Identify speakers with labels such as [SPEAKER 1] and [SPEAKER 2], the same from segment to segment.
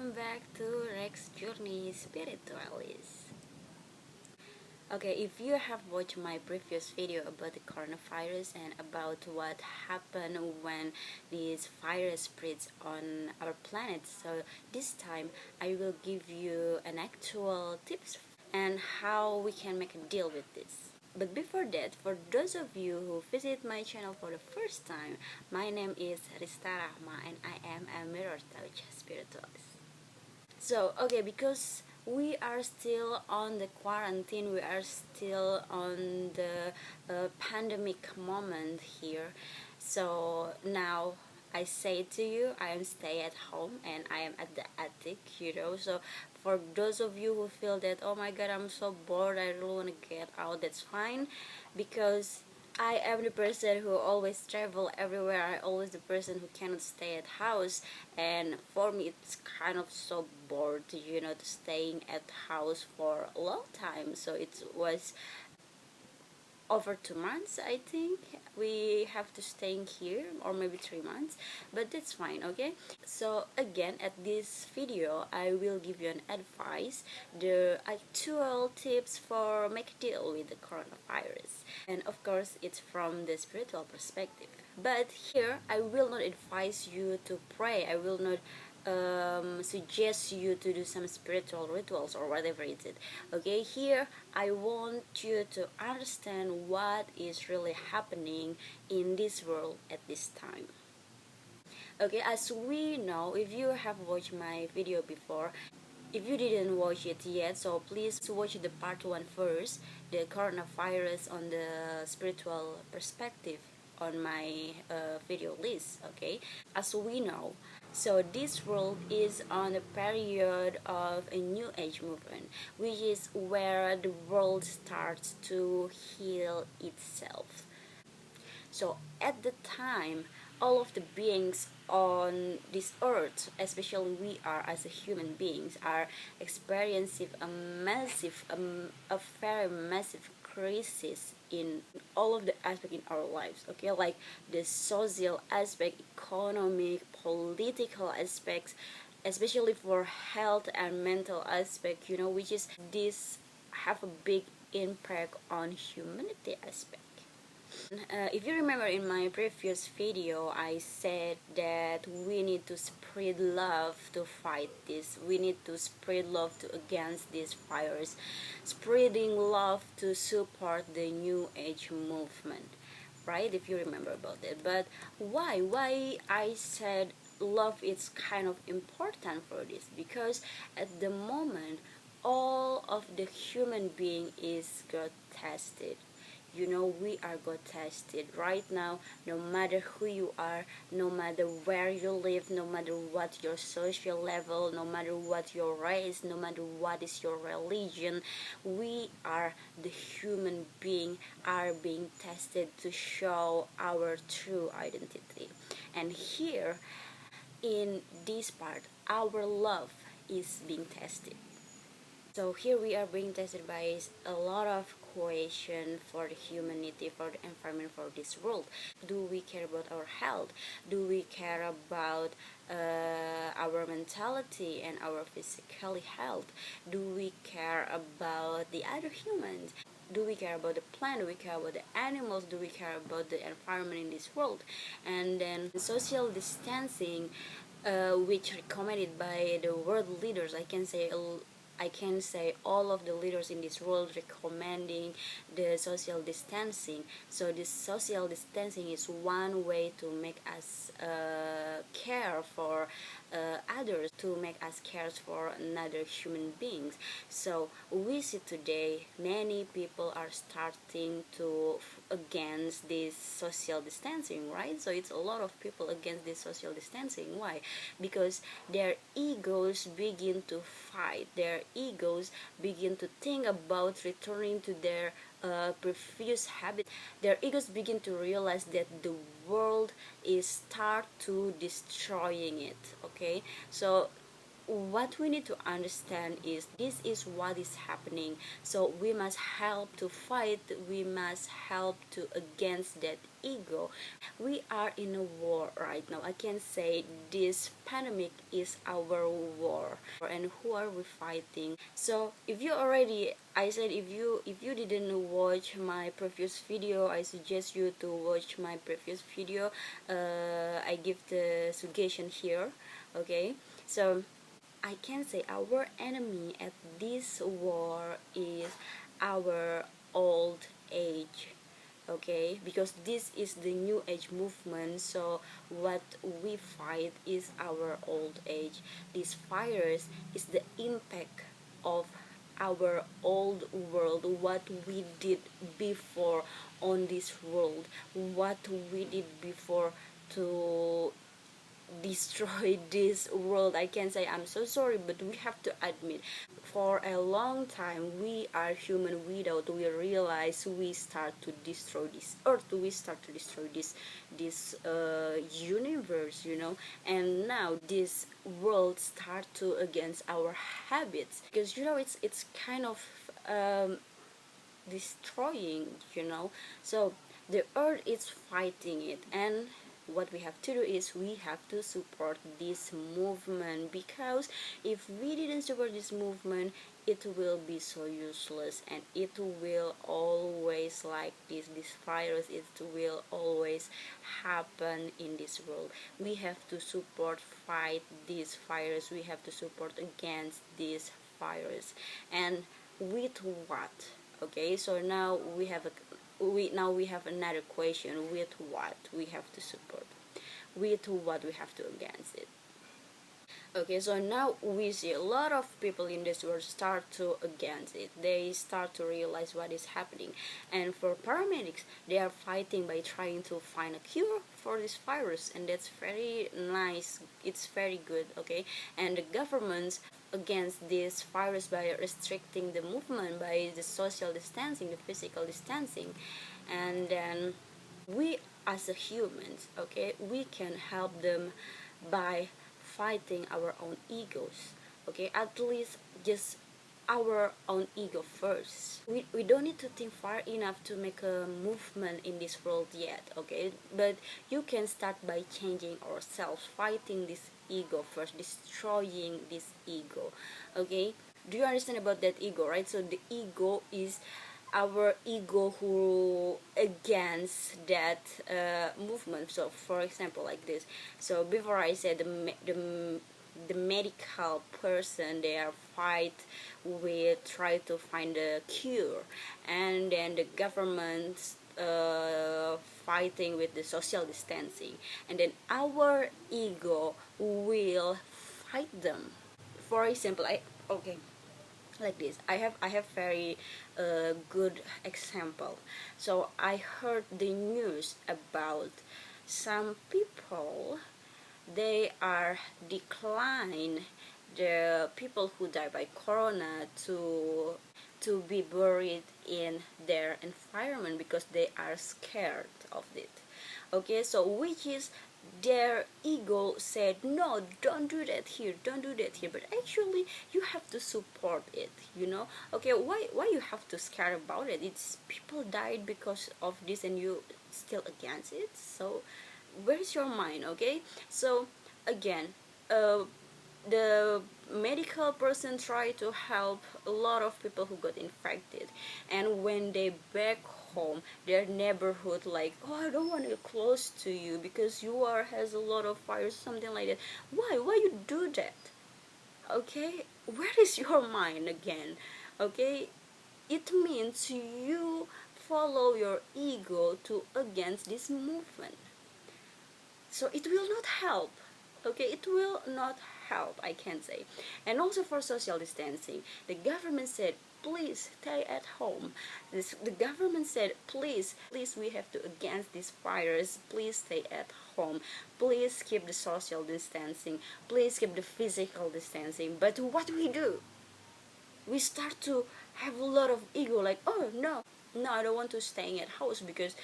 [SPEAKER 1] welcome back to Rex Journey Spiritualist. Okay, if you have watched my previous video about the coronavirus and about what happened when this virus spreads on our planet, so this time I will give you an actual tips and how we can make a deal with this. But before that, for those of you who visit my channel for the first time, my name is Rista Rahma and I am a mirror touch spiritualist. So, okay, because we are still on the quarantine, we are still on the pandemic moment here. So now I say to you, I am stay at home and I am at the attic, So for those of you who feel that, oh my god, I'm so bored, I really want to get out, that's fine, because I am the person who always travel everywhere. I always the person who cannot stay at house, and for me it's kind of so bored, to staying at house for a long time. So it was over 2 months, I think we have to staying here, or maybe 3 months, but that's fine. Okay, so again, at this video I will give you an advice, the actual tips for make a deal with the coronavirus, and of course it's from the spiritual perspective. But here I will not advise you to pray, I will not suggest you to do some spiritual rituals or whatever it is. Okay, here I want you to understand what is really happening in this world at this time. Okay, as we know, if you have watched my video before, if you didn't watch it yet, so please watch the part 1 first, the coronavirus on the spiritual perspective, on my video list. Okay, as we know, so this world is on a period of a new age movement, which is where the world starts to heal itself. So at the time, all of the beings on this earth, especially we are as a human beings, are experiencing a very massive crisis in all of the aspect in our lives. Okay, like the social aspect, economic, political aspects, especially for health and mental aspect. Which is this have a big impact on humanity aspect. If you remember in my previous video, I said that we need to spread love to fight this. We need to spread love against this virus, spreading love to support the new age movement, right? If you remember about it. But why I said love is kind of important for this? Because at the moment, all of the human being is got tested. We are got tested right now. No matter who you are, no matter where you live, no matter what your social level, no matter what your race, no matter what is your religion, we are the human being are being tested to show our true identity. And here in this part, our love is being tested. So here we are being tested by a lot of question for the humanity, for the environment, for this world. Do we care about our health? Do we care about our mentality and our physical health? Do we care about the other humans? Do we care about the plant? Do we care about the animals? Do we care about the environment in this world? And then social distancing, which recommended by the world leaders. I can say all of the leaders in this world recommending the social distancing. So this social distancing is one way to make us care for others, to make us care for another human beings. So we see today many people are starting to against this social distancing, right? So it's a lot of people against this social distancing. Why? Because their egos begin to fight, their egos begin to think about returning to their previous habit. Their egos begin to realize that the world is start to destroying it. Okay, so what we need to understand is this is what is happening. So we must help to fight, we must help to against that ego. We are in a war right now. I can say this pandemic is our war. And who are we fighting? So if you already, I said, if you didn't watch my previous video, I suggest you to watch my previous video. I give the suggestion here. Okay, so I can say our enemy at this war is our old age. Okay, because this is the new age movement, so what we fight is our old age. This virus is the impact of our old world, what we did before on this world, what we did before to destroy this world. I can say I'm so sorry, but we have to admit, for a long time we are human without we realize we start to destroy this earth, we start to destroy this universe, and now this world start to against our habits, because it's kind of um, destroying, so the earth is fighting it, and what we have to do is we have to support this movement, because if we didn't support this movement, it will be so useless, and it will always like this virus, it will always happen in this world. We have to support, fight this virus, we have to support against this virus. And with what? Okay, so now we have another question: with what we have to support, with what we have to against it. Okay, so now we see a lot of people in this world start to against it. They start to realize what is happening, and for paramedics, they are fighting by trying to find a cure for this virus, and that's very nice. It's very good. Okay, and the governments against this virus by restricting the movement, by the social distancing, the physical distancing, and then we as a humans, okay, we can help them by fighting our own egos. Okay, at least just our own ego first. We don't need to think far enough to make a movement in this world yet, okay, but you can start by changing ourselves, fighting this ego first, destroying this ego. Okay, do you understand about that ego, right? So the ego is our ego who against that movement. So for example, like this, so before I said the medical person, they are fight with try to find a cure, and then the government fighting with the social distancing, and then our ego will fight them. For example, okay, like this, I have very good example. So I heard the news about some people, they are decline the people who die by corona to be buried in their environment because they are scared of it. Okay, so which is their ego said no, don't do that here, don't do that here, but actually you have to support it, okay, why you have to scare about it? It's people died because of this and you still against it. So where's your mind? Okay, so again, uh, the medical person try to help a lot of people who got infected, and when they back home, their neighborhood like, oh, I don't want to close to you because you are has a lot of fires, something like that. Why you do that? Okay, where is your mind again? Okay, it means you follow your ego to against this movement, so it will not help. Okay, it will not help, I can say. And also for social distancing, the government said please stay at home. The government said please we have to against this virus, please stay at home, please keep the social distancing, please keep the physical distancing. But what we do, we start to have a lot of ego, like, oh no, I don't want to stay at house because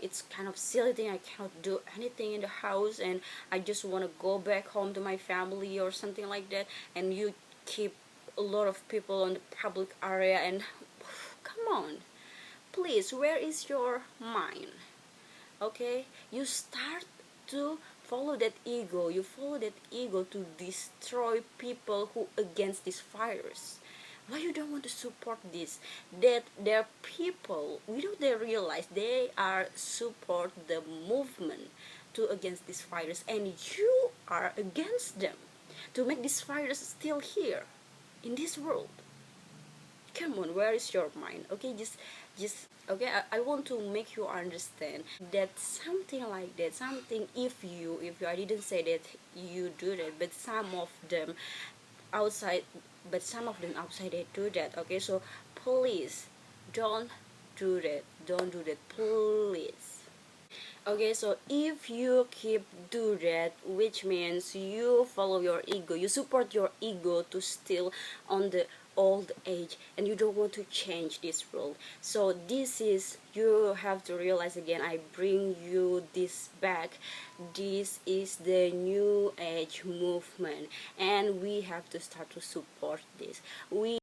[SPEAKER 1] it's kind of silly thing, I cannot do anything in the house, and I just want to go back home to my family or something like that. And you keep a lot of people on the public area, and come on, please, where is your mind? Okay, you start to follow that ego. You follow that ego to destroy people who against this virus. Why you don't want to support this? That there are people without they realize they are support the movement to against this virus, and you are against them to make this virus still here in this world. Come on, where is your mind? Okay, just okay, I want to make you understand that something like that, something, if you I didn't say that you do that, but some of them outside, some of them outside they do that. Okay, so please don't do that, please. Okay, so if you keep do that, which means you follow your ego, you support your ego to still on the old age, and you don't want to change this world. So this is, you have to realize again, I bring you this back. This is the new age movement, and we have to start to support this. We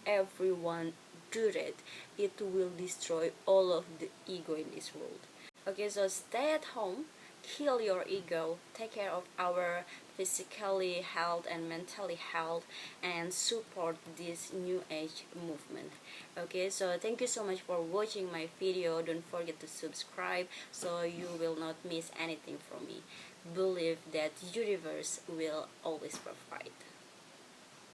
[SPEAKER 1] everyone do it, it will destroy all of the ego in this world. Okay, so stay at home, kill your ego, take care of our physically health and mentally health, and support this new age movement. Okay, so thank you so much for watching my video. Don't forget to subscribe so you will not miss anything from me. Believe that universe will always provide.